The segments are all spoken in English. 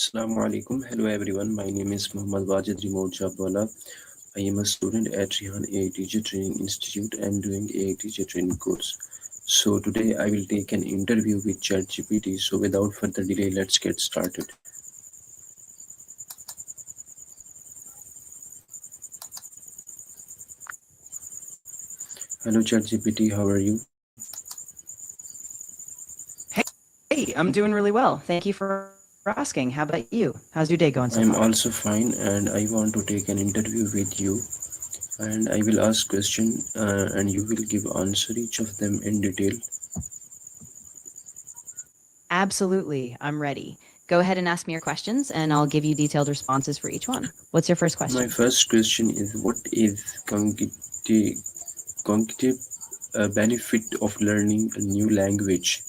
Assalamu alaikum. Hello everyone. My name is Muhammad Wajid Remote Jabwala. I am a student at Rihan AI Teacher Training Institute and doing AI Teacher Training course. So today I will take an interview with ChatGPT. So without further delay, let's get started. Hello ChatGPT, how are you? Hey, I'm doing really well. Thank you for asking. How about you? How's your day going so far? I am also fine and I want to take an interview with you and I will ask question and you will give answer each of them in detail. Absolutely. I'm ready. Go ahead and ask me your questions, and I'll give you detailed responses for each one. What's your first My question? first question is what is cognitive benefit of learning a new language?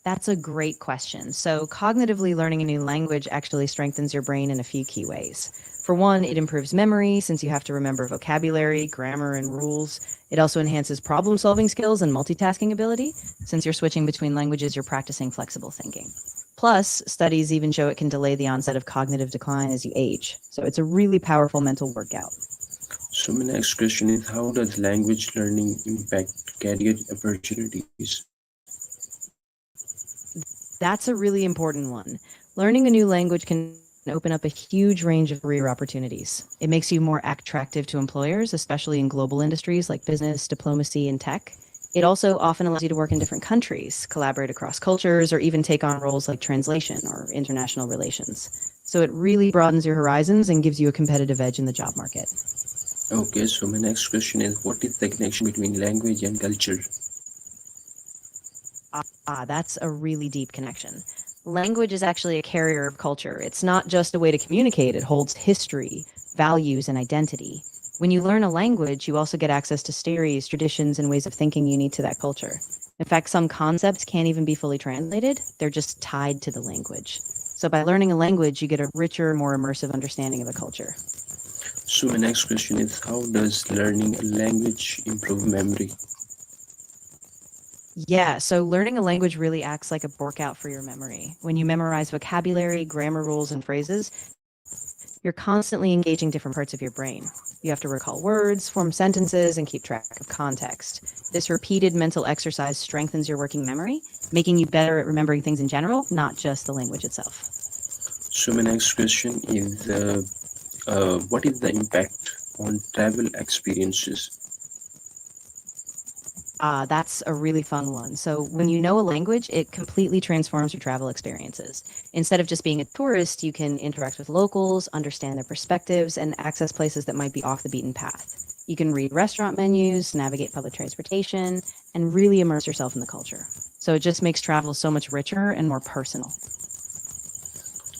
That's a great question. So, cognitively learning a new language actually strengthens your brain in a few key ways. For one, it improves memory since you have to remember vocabulary, grammar, and rules. It also enhances problem solving skills and multitasking ability. Since you're switching between languages, you're practicing flexible thinking. Plus, studies even show it can delay the onset of cognitive decline as you age. So, it's a really powerful mental workout. So my next question is how does language learning impact career opportunities? That's a really important one. Learning a new language can open up a huge range of career opportunities. It makes you more attractive to employers, especially in global industries like business, diplomacy, and tech. It also often allows you to work in different countries, collaborate across cultures, or even take on roles like translation or international relations. So it really broadens your horizons and gives you a competitive edge in the job market. Okay, so my next question is what is the connection between language and culture? That's a really deep connection. Language is actually a carrier of culture. It's not just a way to communicate, it holds history, values, and identity. When you learn a language, you also get access to stories, traditions, and ways of thinking unique to that culture. In fact, some concepts can't even be fully translated, they're just tied to the language. So, by learning a language, you get a richer, more immersive understanding of a culture. So my next question is how does learning a language improve memory? Yeah, so learning a language really acts like a workout for your memory. When you memorize vocabulary, grammar rules, and phrases, you're constantly engaging different parts of your brain. You have to recall words, form sentences, and keep track of context. This repeated mental exercise strengthens your working memory, making you better at remembering things in general, not just the language itself. So my next question is what is the impact on travel experiences? That's a really fun one. So, when you know a language, it completely transforms your travel experiences. Instead of just being a tourist, you can interact with locals, understand their perspectives, and access places that might be off the beaten path. You can read restaurant menus, navigate public transportation, and really immerse yourself in the culture. So, it just makes travel so much richer and more personal.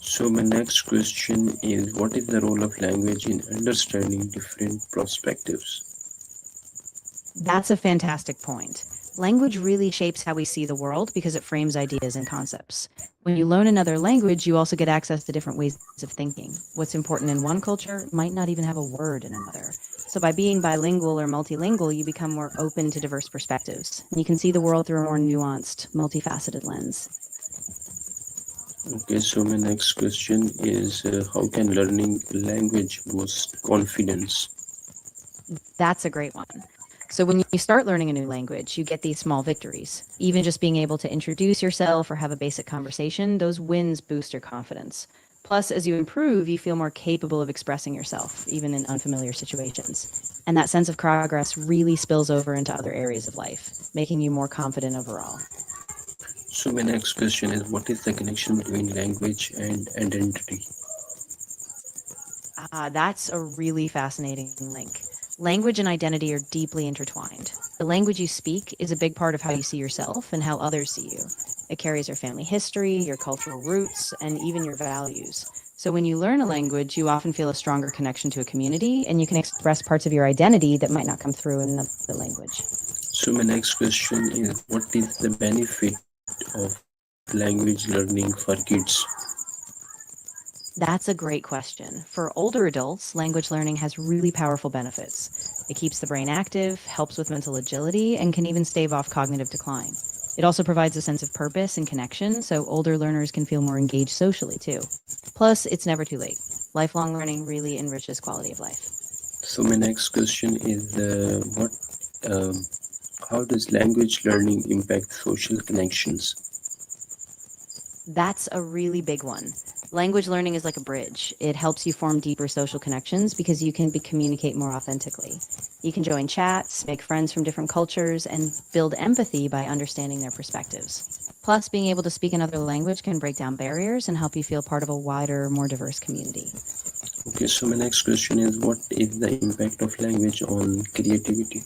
So my next question is what is the role of language in understanding different perspectives? That's a fantastic point. Language really shapes how we see the world because it frames ideas and concepts. When you learn another language, you also get access to different ways of thinking. What's important in one culture might not even have a word in another. So, by being bilingual or multilingual, you become more open to diverse perspectives. And you can see the world through a more nuanced, multifaceted lens. Okay, so my next question is how can learning a language boost confidence? That's a great one. So, when you start learning a new language, you get these small victories. Even just being able to introduce yourself or have a basic conversation, those wins boost your confidence. Plus, as you improve, you feel more capable of expressing yourself, even in unfamiliar situations. And that sense of progress really spills over into other areas of life, making you more confident overall. So my next question is what is the connection between language and identity? That's a really fascinating link. Language and identity are deeply intertwined. The language you speak is a big part of how you see yourself and how others see you. It carries your family history, your cultural roots, and even your values. So when you learn a language, you often feel a stronger connection to a community, and you can express parts of your identity that might not come through in another language. So my next question is what is the benefit of language learning for kids? That's a great question. For older adults, language learning has really powerful benefits. It keeps the brain active, helps with mental agility, and can even stave off cognitive decline. It also provides a sense of purpose and connection, so older learners can feel more engaged socially too. Plus, it's never too late. Lifelong learning really enriches quality of life. So my next question is what um, how does language learning impact social connections? That's a really big one. Language learning is like a bridge. It helps you form deeper social connections because you can communicate more authentically. You can join chats, make friends from different cultures, and build empathy by understanding their perspectives. Plus, being able to speak another language can break down barriers and help you feel part of a wider, more diverse community. Okay, so my next question is what is the impact of language on creativity?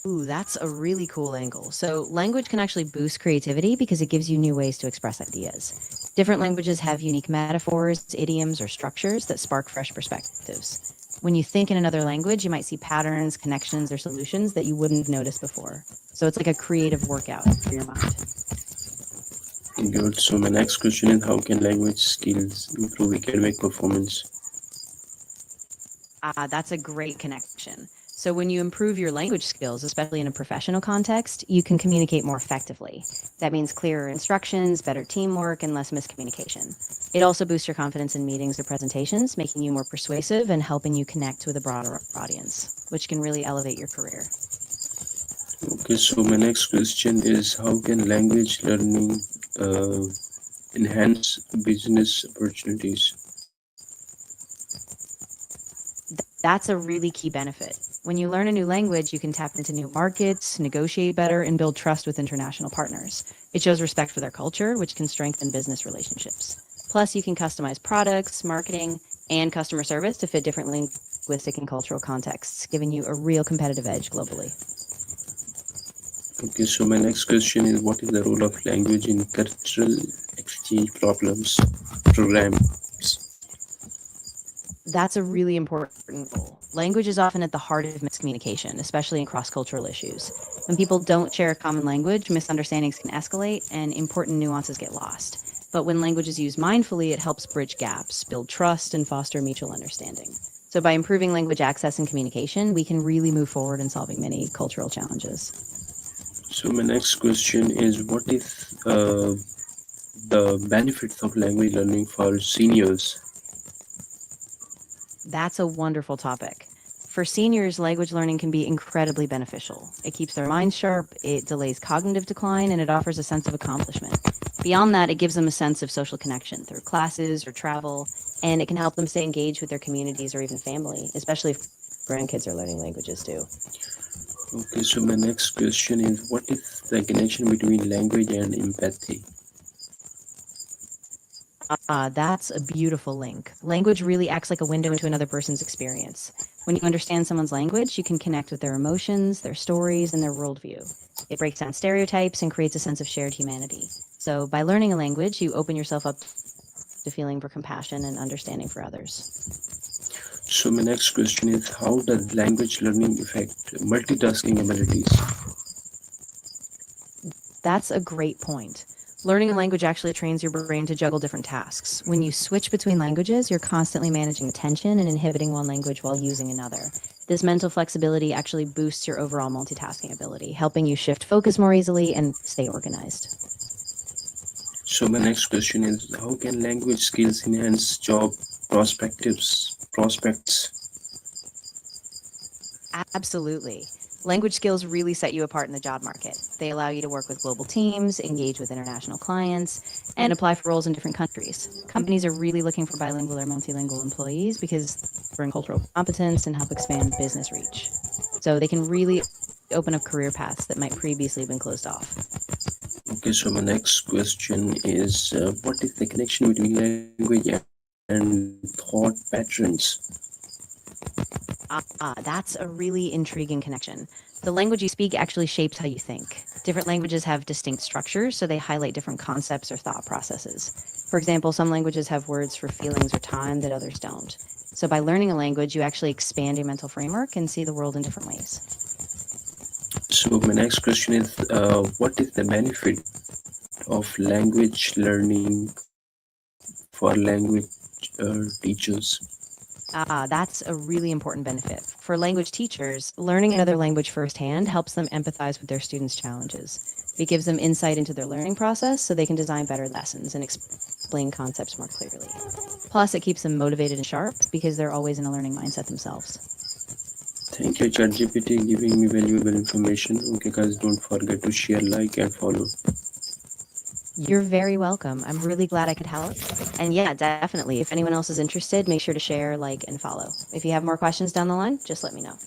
Ooh, that's a really cool angle. So, language can actually boost creativity because it gives you new ways to express ideas. Different languages have unique metaphors, idioms, or structures that spark fresh perspectives. When you think in another language, you might see patterns, connections, or solutions that you wouldn't have noticed before. So, it's like a creative workout for your mind. Good. So my next question is how can language skills improve academic performance? That's a great connection. So, when you improve your language skills, especially in a professional context, you can communicate more effectively. That means clearer instructions, better teamwork, and less miscommunication. It also boosts your confidence in meetings or presentations, making you more persuasive and helping you connect with a broader audience, which can really elevate your career. Okay, so my next question is how can language learning uh, enhance business opportunities? That's a really key benefit. When you learn a new language, you can tap into new markets, negotiate better, and build trust with international partners. It shows respect for their culture, which can strengthen business relationships. Plus, you can customize products, marketing, and customer service to fit different linguistic and cultural contexts, giving you a real competitive edge globally. Okay, so my next question is what is the role of language in cultural exchange programs? That's a really important role. Language is often at the heart of miscommunication, especially in cross cultural issues. When people don't share a common language, misunderstandings can escalate and important nuances get lost. But when language is used mindfully, it helps bridge gaps, build trust, and foster mutual understanding. So, by improving language access and communication, we can really move forward in solving many cultural challenges. So my next question is what is the benefits of language learning for seniors? That's a wonderful topic. For seniors, language learning can be incredibly beneficial. It keeps their minds sharp, it delays cognitive decline, and it offers a sense of accomplishment. Beyond that, it gives them a sense of social connection through classes or travel, and it can help them stay engaged with their communities or even family, especially if grandkids are learning languages too. Okay, so my next question is what is the connection between language and empathy? That's a beautiful link. Language really acts like a window into another person's experience. When you understand someone's language, you can connect with their emotions, their stories, and their worldview. It breaks down stereotypes and creates a sense of shared humanity. So, by learning a language, you open yourself up to feeling for compassion and understanding for others. So my next question is how does language learning affect multitasking abilities? That's a great point. Learning a language actually trains your brain to juggle different tasks. When you switch between languages, you're constantly managing attention and inhibiting one language while using another. This mental flexibility actually boosts your overall multitasking ability, helping you shift focus more easily and stay organized. So my next question is how can language skills enhance job prospects? Absolutely. Language skills really set you apart in the job market. They allow you to work with global teams, engage with international clients, and apply for roles in different countries. Companies are really looking for bilingual or multilingual employees because they bring cultural competence and help expand business reach. So they can really open up career paths that might previously have been closed off. Okay, so my next question is what is the connection between language and thought patterns? That's a really intriguing connection. The language you speak actually shapes how you think. Different languages have distinct structures, so they highlight different concepts or thought processes. For example, some languages have words for feelings or time that others don't. So by learning a language, you actually expand your mental framework and see the world in different ways. So my next question is what is the benefit of language learning for language teachers? That's a really important benefit. For language teachers, learning another language firsthand helps them empathize with their students' challenges. It gives them insight into their learning process so they can design better lessons and explain concepts more clearly. Plus, it keeps them motivated and sharp because they're always in a learning mindset themselves. Thank you, ChatGPT, giving me valuable information. Okay, guys, don't forget to share, like, and follow. You're very welcome. I'm really glad I could help. And yeah, definitely. If anyone else is interested, make sure to share, like, and follow. If you have more questions down the line, just let me know.